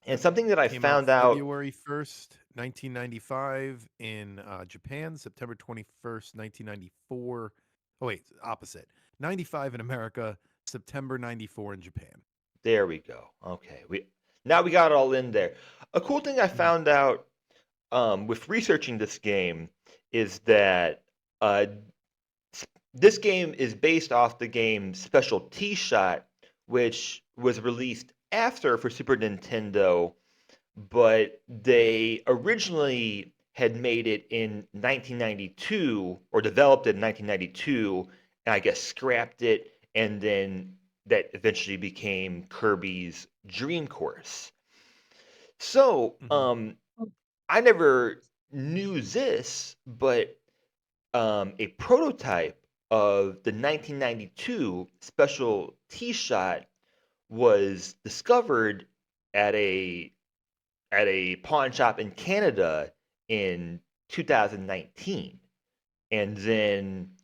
And something that I Came out found out, February 1st, 1995 in Japan, September 21st, 1994. Oh, wait, opposite. 95 in America, September 94 in Japan. there we go. Okay, we got it all in there. A cool thing I Mhm. found out with researching this game is that uh, this game is based off the game Special T-Shot, which was released after for Super Nintendo, but they originally had made it in 1992 or developed it in 1992, and I guess scrapped it, and then that eventually became Kirby's Dream Course. So, Mhm. I never knew this, but a prototype of the 1992 Special T-Shot was discovered at a pawn shop in Canada in 2019, and then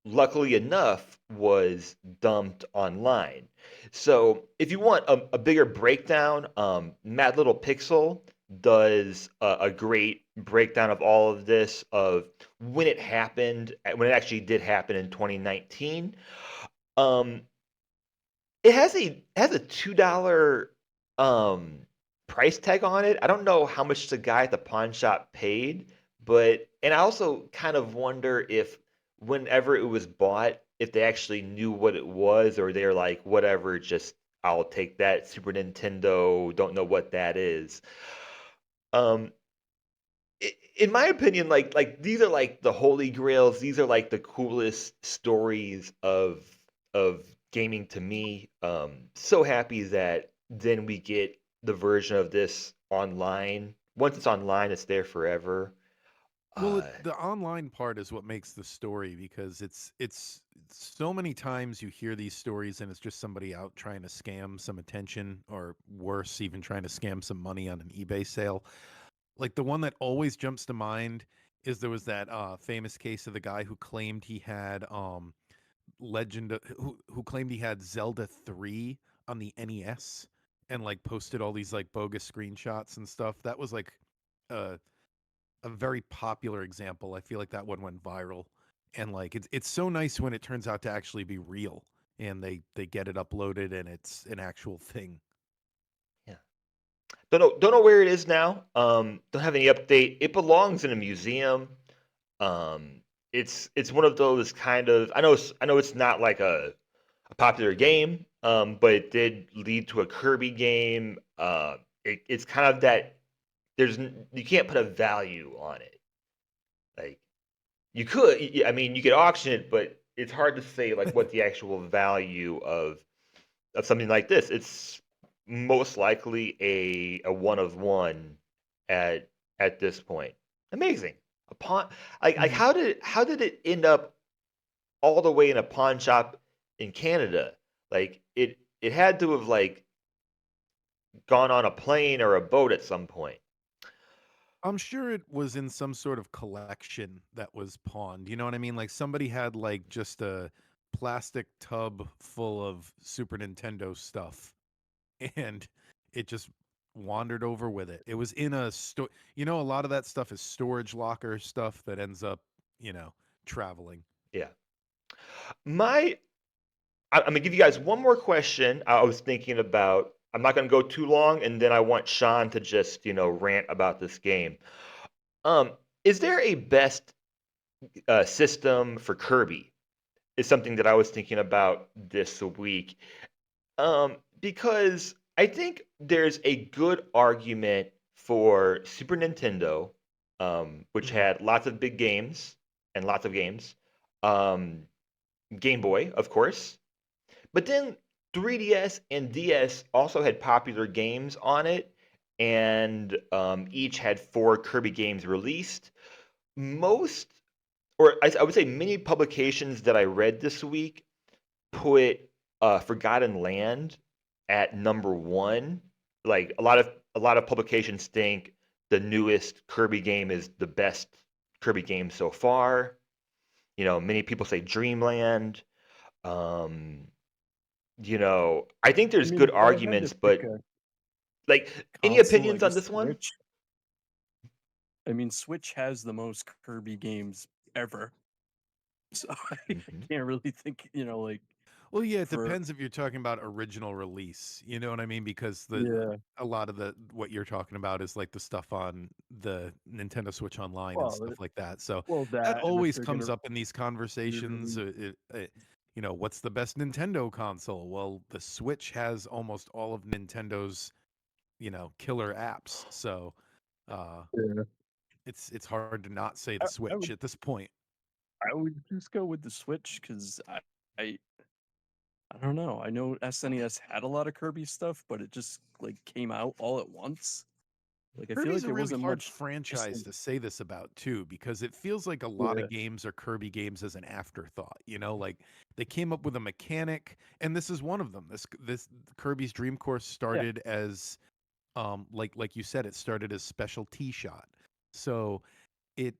luckily enough was dumped online. So if you want a bigger breakdown, Mad Little Pixel does a great breakdown of all of this, of when it happened, when it actually did happen in 2019. Um, it has a $2 um price tag on it. I don't know how much the guy at the pawn shop paid, but and I also kind of wonder if whenever it was bought, if they actually knew what it was, or they're like, whatever, just I'll take that Super Nintendo, don't know what that is. Um in my opinion, like these are like the holy grails. These are like the coolest stories of gaming to me. So happy that then we get the version of this online. Once it's online, it's there forever. Well, Uh, the online part is what makes the story because it's so many times you hear these stories and it's just somebody out trying to scam some attention or worse, even trying to scam some money on an eBay sale. Like the one that always jumps to mind is there was that famous case of the guy who claimed he had who claimed he had Zelda 3 on the NES and like posted all these like bogus screenshots and stuff. That was like uh a very popular example. I feel like that one went viral, and like it's so nice when it turns out to actually be real, and they get it uploaded and it's an actual thing. yeah. Don't know where it is now. Don't have any update. It belongs in a museum. Um, it's one of those kind of, I know it's not like a popular game, but it did lead to a Kirby game. It's kind of that you can't put a value on it. Like you could, I mean, you could auction it, but it's hard to say like what the actual value of something like this. It's most likely a one of one at at this point. Amazing. A pawn, like Mhm. how did it end up all the way in a pawn shop in Canada? Like it had to have like gone on a plane or a boat at some point. I'm sure it was in some sort of collection that was pawned. You know what I mean? Like somebody had like just a plastic tub full of Super Nintendo stuff and it just wandered over with it. It was in a store. You know, a lot of that stuff is storage locker stuff that ends up, you know, traveling. Yeah. My I'm gonna give you guys one more question. I was thinking about. I'm not gonna go too long, and then I want Sean to just rant about this game. Um, is there a best system for Kirby? Is something that I was thinking about this week. Because I think there's a good argument for Super Nintendo, which Mhm. had lots of big games and lots of games. Um, Game Boy, of course. But then 3DS and DS also had popular games on it, and each had 4 Kirby games released. Most, or I would say many publications that I read this week put Forgotten Land at number one. Like a lot of publications think the newest Kirby game is the best Kirby game so far. Many people say Dreamland. Um, I think I there's mean, good if I had to arguments, pick but a Like, any console, I opinions on guess this one? Switch. I mean, Switch has the most Kirby games ever, so I Mhm. can't really think, like Well, yeah, it for depends if you're talking about original release. You know what I mean? Because yeah. a lot of the what you're talking about is like the stuff on the Nintendo Switch Online and Well, stuff like that. So that that, and if always they're comes gonna up in these conversations. re-release, What's the best Nintendo console? Well, the Switch has almost all of Nintendo's, killer apps. So uh, yeah, it's hard to not say the I, I Switch would at this point. I would just go with the Switch because I I don't know. I know SNES had a lot of Kirby stuff, but it just like came out all at once. Like I feel Kirby's like a there really wasn't hard much. Just franchise like, to say this about too, because it feels like a lot yeah, of games are Kirby games as an afterthought. Like they came up with a mechanic, and this is one of them. This Kirby's Dream Course yeah, started as, like you said, it started as Special T Shot. So it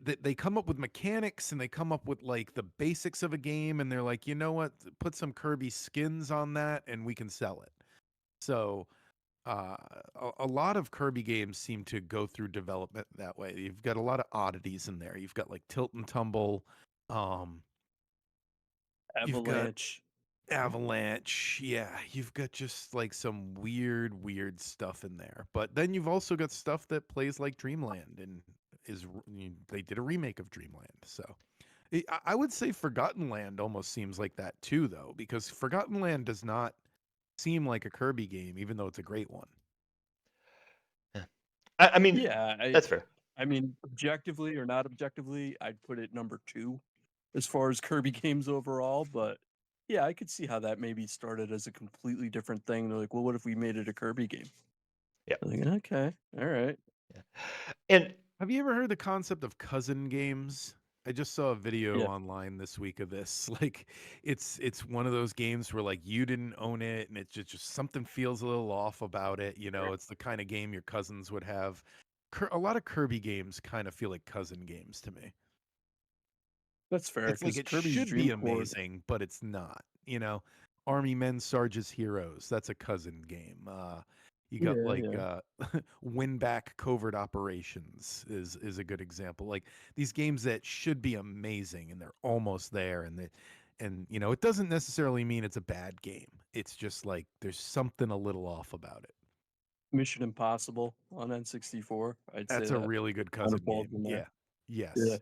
they come up with mechanics and they come up with like the basics of a game, and they're like, you know what, put some Kirby skins on that, and we can sell it. So uh, a lot of Kirby games seem to go through development that way. You've got a lot of oddities in there. You've got like Tilt and Tumble. Um, you've got Avalanche. Avalanche. Yeah, you've got just like some weird stuff in there. But then you've also got stuff that plays like Dreamland and they did a remake of Dreamland. So I would say Forgotten Land almost seems like that too, though, because Forgotten Land does not seem like a Kirby game, even though it's a great one. Yeah. I mean, Yeah, that's fair. I mean, objectively or not objectively, I'd put it number two as far as Kirby games overall. But yeah, I could see how that maybe started as a completely different thing. They're like, well, what if we made it a Kirby game? Yeah. I'm like, okay, all right, Yeah. And Have you ever heard the concept of cousin games? I just saw a video yeah, online this week of this. Like it's one of those games where like you didn't own it and it's just something feels a little off about it, it's the kind of game your cousins would have. A lot of Kirby games kind of feel like cousin games to me. that's fair It's like because it Kirby's should be Dream Course. amazing, but it's not. Army Men, Sarge's Heroes, that's a cousin game. You got Yeah, like yeah. Win Back Covert Operations is a good example. Like these games that should be amazing and they're almost there, and it doesn't necessarily mean it's a bad game. It's just like there's something a little off about it. Mission Impossible on N64. I'd say That's a that really good kind of cousin falls game. in there. Yeah. Yeah. Yes.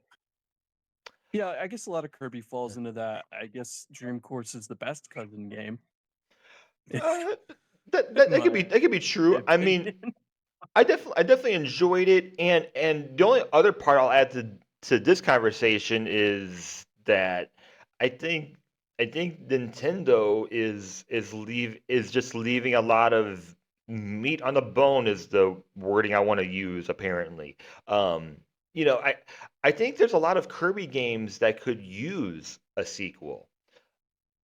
Yeah, I guess a lot of Kirby falls into that. I guess Dream Course is the best cousin game, in uh, that could be my true. I mean, opinion. I definitely enjoyed it, and the only other part I'll add to this conversation is that I think I think Nintendo is just leaving a lot of meat on the bone is the wording I want to use apparently. Um, I think there's a lot of Kirby games that could use a sequel.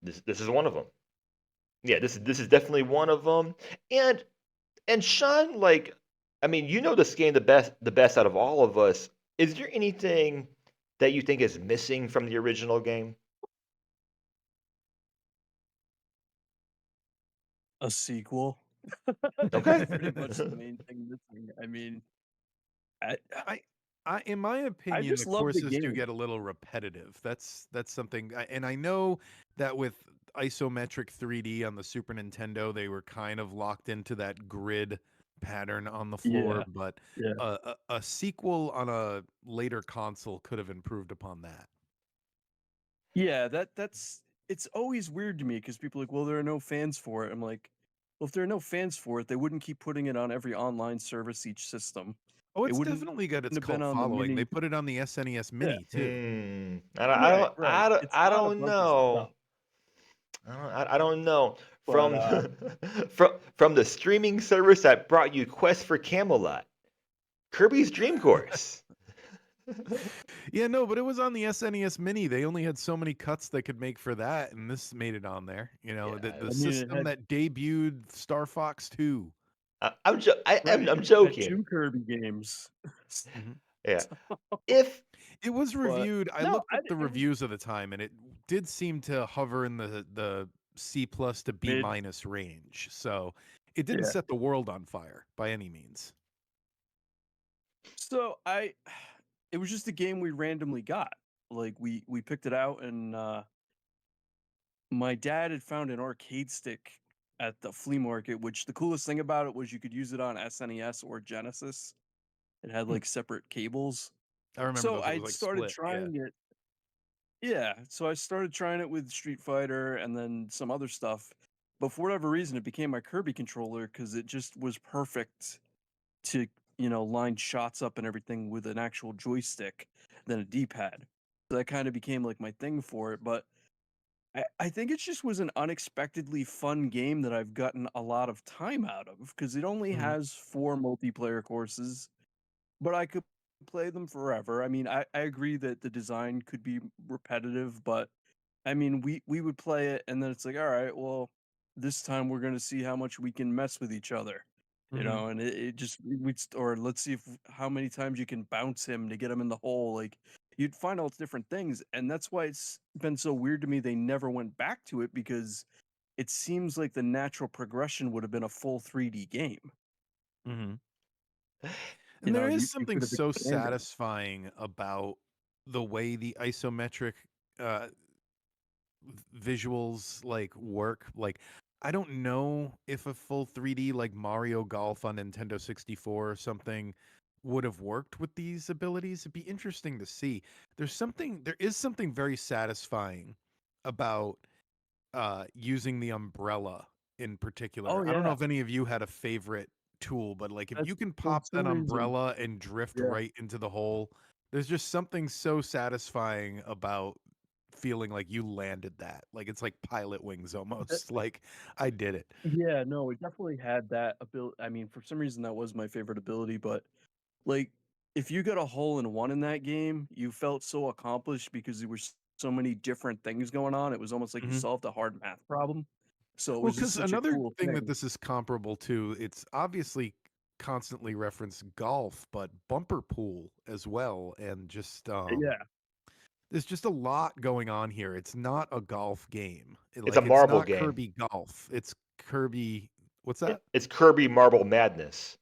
This is one of them. Yeah, this is definitely one of them. And and Sean, like, I mean, you know this game the best out of all of us. Is there anything that you think is missing from the original game? A sequel. Okay. That's pretty much the main thing missing. I mean, I I in my I opinion, the just love the courses do game. get a little repetitive. That's something, and I know that with isometric 3D on the Super Nintendo, they were kind of locked into that grid pattern on the floor, Yeah, but yeah. a sequel on a later console could have improved upon that. Yeah, that's it's always weird to me because people are like, well, there are no fans for it. I'm like, well, if there are no fans for it, they wouldn't keep putting it on every online service each system. Oh, It it's wouldn't definitely got its have been cult on the following. They mini. put it on the SNES Yeah, Mini too. I don't I right, don't right. I don't, It's I got a don't bunch of know. stuff, I don't know. but From from the streaming service that brought you Quest for Camelot, Kirby's Dream Course. Yeah, no, but it was on the SNES Mini. They only had so many cuts they could make for that, and this made it on there. The Yeah, the I mean, it system had that debuted Star Fox 2. right. I'm It had joking. two Kirby games. Mhm. Yeah. If It was But reviewed. I no, looked up the it was reviews of the time, and it did seem to hover in the C plus to B mid. minus range. So it didn't Yeah. set the world on fire by any means. So it was just a game we randomly got. Like we picked it out, and my dad had found an arcade stick at the flea market. Which the coolest thing about it was you could use it on SNES or Genesis. It had Hmm. like separate cables. I remember So those. It was I like started split. Yeah. trying it. Yeah, so I started trying it with Street Fighter and then some other stuff. But for whatever reason, it became my Kirby controller because it just was perfect to, line shots up and everything with an actual joystick than a D-pad. So that kind of became like my thing for it. But I think it just was an unexpectedly fun game that I've gotten a lot of time out of because it only Mhm. has 4 multiplayer courses, but I could play them forever. I mean, I agree that the design could be repetitive, but I mean, we would play it, and then it's like, all right, well, this time we're gonna see how much we can mess with each other, Mhm. and it just or let's see if how many times you can bounce him to get him in the hole. Like you'd find all different things, and that's why it's been so weird to me they never went back to it because it seems like the natural progression would have been a full 3D game. Mhm. And there is You something could have so expanded. satisfying about the way the isometric uh visuals like work. Like I don't know if a full 3D like Mario Golf on Nintendo 64 or something would have worked with these abilities. It'd be interesting to see. There is something very satisfying about using the umbrella in particular. Oh I don't know yeah, if any of you had a favorite tool, but like if that's you can for pop some that reason. umbrella and drift Yeah. right into the hole, there's just something so satisfying about feeling like you landed that. Like it's like pilot wings almost. Like I did it. Yeah, no, it definitely had that ability. I mean, for some reason, that was my favorite ability. But like, if you got a hole in one in that game, you felt so accomplished because there were so many different things going on. It was almost like you Mhm. solved a hard math problem. So it Well, was just because such a another cool thing that thing. this is comparable to, it's obviously constantly referenced golf, but bumper pool as well, and just Yeah, there's just a lot going on here. It's not a golf game. It's a Like it's marble not game. Kirby Golf. It's Kirby. What's that? It's Kirby Marble Madness.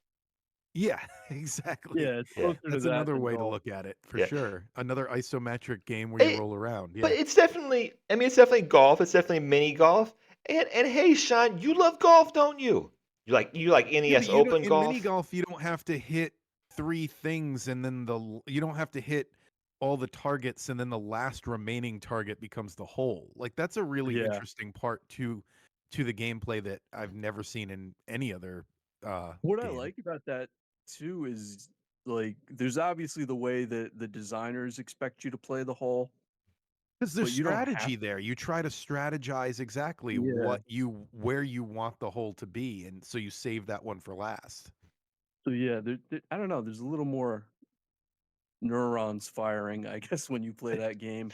Yeah, exactly. yeah, it's Yeah, closer to That's that another than way to golf. look at it for yeah. sure. Another isometric game where you It, roll around. but Yeah, it's definitely. I mean, it's definitely golf. It's definitely mini golf. And hey, Sean, you love golf, don't you? You like yeah, but NES you don't Open in mini golf? golf. You don't have to hit three things and then you don't have to hit all the targets and then the last remaining target becomes the hole. Like that's a really Yeah. interesting part to the gameplay that I've never seen in any other What I game. like about that too is like there's obviously the way that the designers expect you to play the hole, Because there's but you don't have strategy there. You try to strategize exactly yeah. where you want the hole to be, and so you save that one for last. So yeah, I don't know, there's a little more neurons firing, I guess, when you play that game.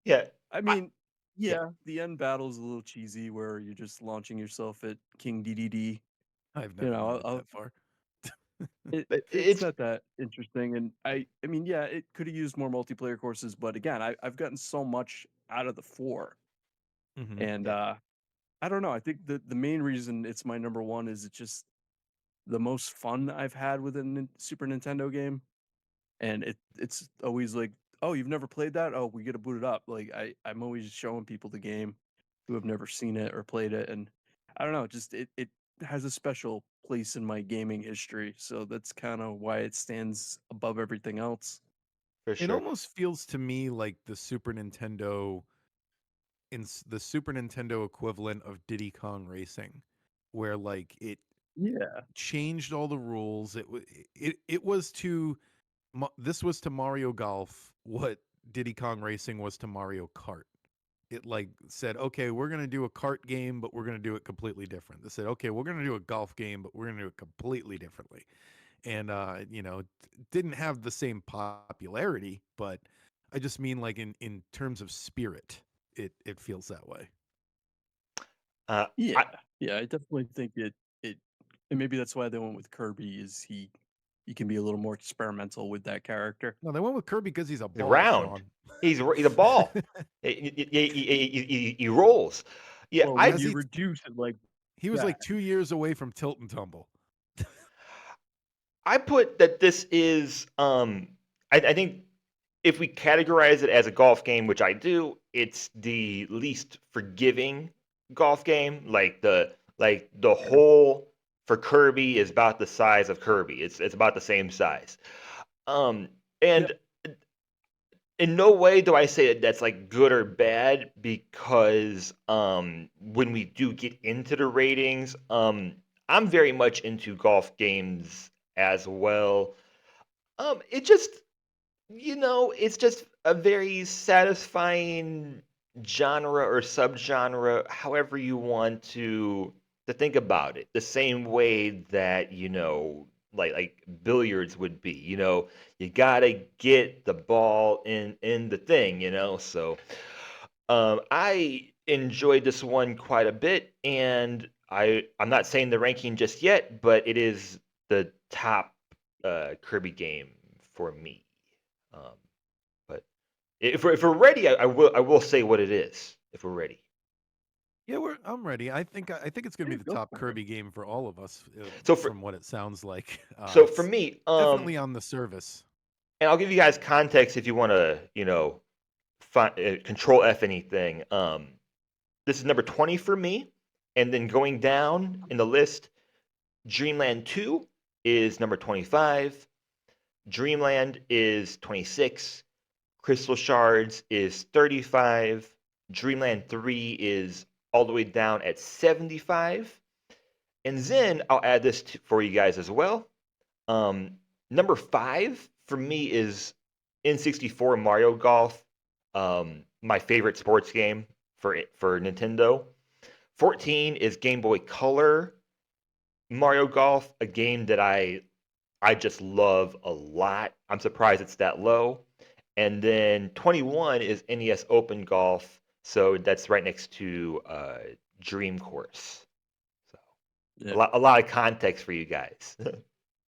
Yeah, I I, mean, yeah. yeah, the end battle's a little cheesy where you're just launching yourself at King DDD. I've You never know, made it that far. But it's it's not that interesting, and I mean, yeah, it could have used more multiplayer courses, but again, I've gotten so much out of the 4, Hmm. and yeah. I don't know. I think the main reason it's my number one is it's just the most fun I've had with a Super Nintendo game. And it's always like, "Oh, you've never played that? Oh, we gotta boot it up." Like, I'm always showing people the game who have never seen it or played it, and I don't know, just it has a special place in my gaming history, so that's kinda why it stands above everything else. For It sure. almost feels to me like the Super Nintendo equivalent of Diddy Kong Racing, where like it Yeah. changed all the rules. It was to this was to Mario Golf what Diddy Kong Racing was to Mario Kart. It like said, okay, we're gonna do a kart game, but we're gonna do it completely different. They said, okay, we're gonna do a golf game, but we're gonna do it completely differently. And didn't have the same popularity, but I just mean like in terms of spirit, it feels that way. Uh, Yeah. I, Yeah, I definitely think it and maybe that's why they went with Kirby is he can be a little more experimental with that character. No, they went with Kirby because he's a he's ball, round. Sean. He's a ball. He rolls. Yeah, Well, I when Has you he? reduce it like He was Yeah. like 2 years away from Tilt and Tumble. I put that this is I think if we categorize it as a golf game, which I do, it's the least forgiving golf game. Like the hole for Kirby is about the size of Kirby. It's about the same size. Um Yep. and in no way do I say that that's like good or bad because when we do get into the ratings, I'm very much into golf games as well. It just it's just a very satisfying genre or subgenre, however you want to think about it. The same way that, like billiards would be, you gotta get the ball in the thing, So I enjoyed this one quite a bit, and I'm not saying the ranking just yet, but it is the top Kirby game for me. Um, but if we're ready, I will say what it is if we're ready. Yeah, I'm ready. I think it's gonna Yeah, be the go top for it. Kirby game for all of us, So for from what it sounds like. so for It's me, definitely on the service. and I'll give you guys context if you want to, control F anything. This is number 20 for me, and then going down in the list, Dreamland 2 is number 25. Dreamland is 26. Crystal Shards is 35. Dreamland 3 is all the way down at 75. And then I'll add this for you guys as well. Um, Number 5 for me is N64 Mario Golf, my favorite sports game for Nintendo. 14 is Game Boy Color Mario Golf, a game that I just love a lot. I'm surprised it's that low. And then 21 is NES Open Golf, so that's right next to Dream Course. So a Yeah. lot, a lot of context for you guys.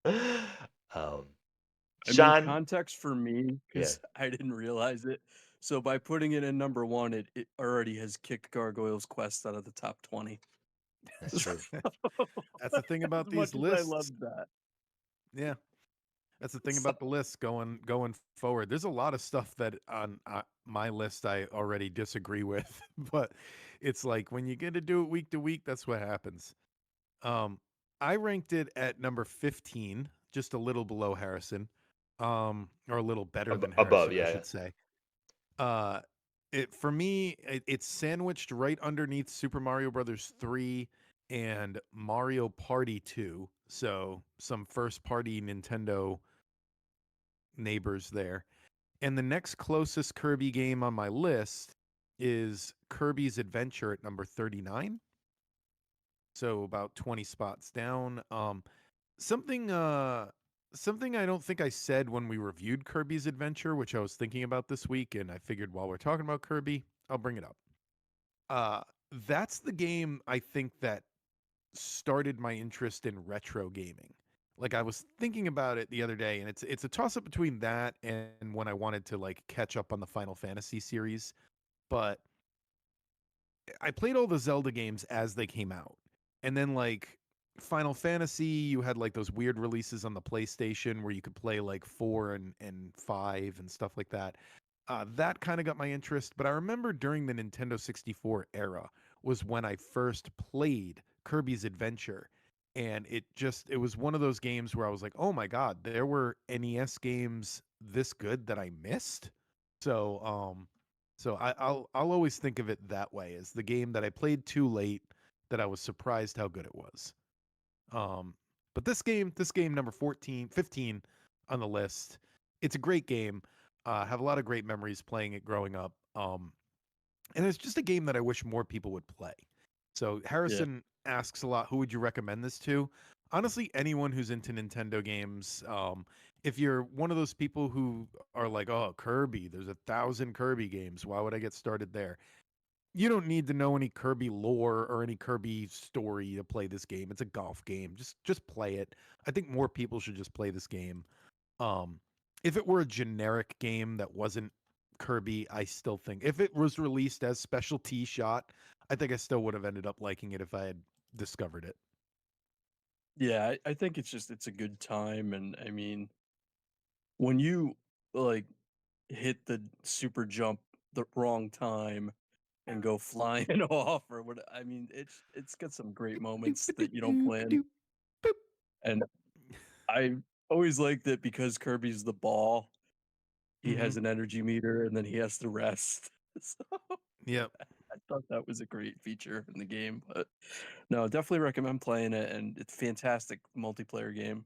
um, I mean, Sean, context for me, yeah, because I didn't realize it. So by putting it in number one, it already has kicked Gargoyle's Quest out of the top 20. that's true. That's the thing As about these much as I lists. love that. Yeah, that's the thing So, about the lists going forward. There's a lot of stuff that on my list I already disagree with, but it's like when you get to do it week to week, that's what happens. Um, I ranked it at number 15, just a little below Harrison, or a little better than Above, Harrison, I yeah. should say. Uh, for me, it's sandwiched right underneath Super Mario Brothers 3 and Mario Party 2. So some first party Nintendo neighbors there. And the next closest Kirby game on my list is Kirby's Adventure at number 39. So about 20 spots down. Something something I don't think I said when we reviewed Kirby's Adventure, which I was thinking about this week, and I figured while we're talking about Kirby, I'll bring it up. Uh that's the game I think that started my interest in retro gaming. Like I was thinking about it the other day, and it's a toss up between that and when I wanted to like catch up on the Final Fantasy series. But I played all the Zelda games as they came out. And then like Final Fantasy, you had like those weird releases on the PlayStation where you could play like 4 and 5 and stuff like that. That kind of got my interest, but I remember during the Nintendo 64 era was when I first played Kirby's Adventure. And it was one of those games where I was like, "Oh my god, there were NES games this good that I missed." So, I'll always think of it that way, as the game that I played too late that I was surprised how good it was. Um, but this game number 14, 15 on the list, it's a great game. Have a lot of great memories playing it growing up. And it's just a game that I wish more people would play. So yeah. Harrison asks a lot, who would you recommend this to? Honestly, anyone who's into Nintendo games. If you're one of those people who are like, oh, Kirby, there's 1,000 Kirby games. Why would I get started there? You don't need to know any Kirby lore or any Kirby story to play this game. It's a golf game. Just play it. I think more people should just play this game. Um, if it were a generic game that wasn't Kirby, I still think if it was released as Special T Shot, I think I still would have ended up liking it if I had discovered it. Yeah, I think it's a good time, and I mean, when you like hit the super jump the wrong time and go flying off or what, I mean, it's got some great moments that you don't plan. And I always like that because Kirby's the ball, he has an energy meter and then he has to rest. So Yep. I thought that was a great feature in the game, but no, definitely recommend playing it, and it's a fantastic multiplayer game.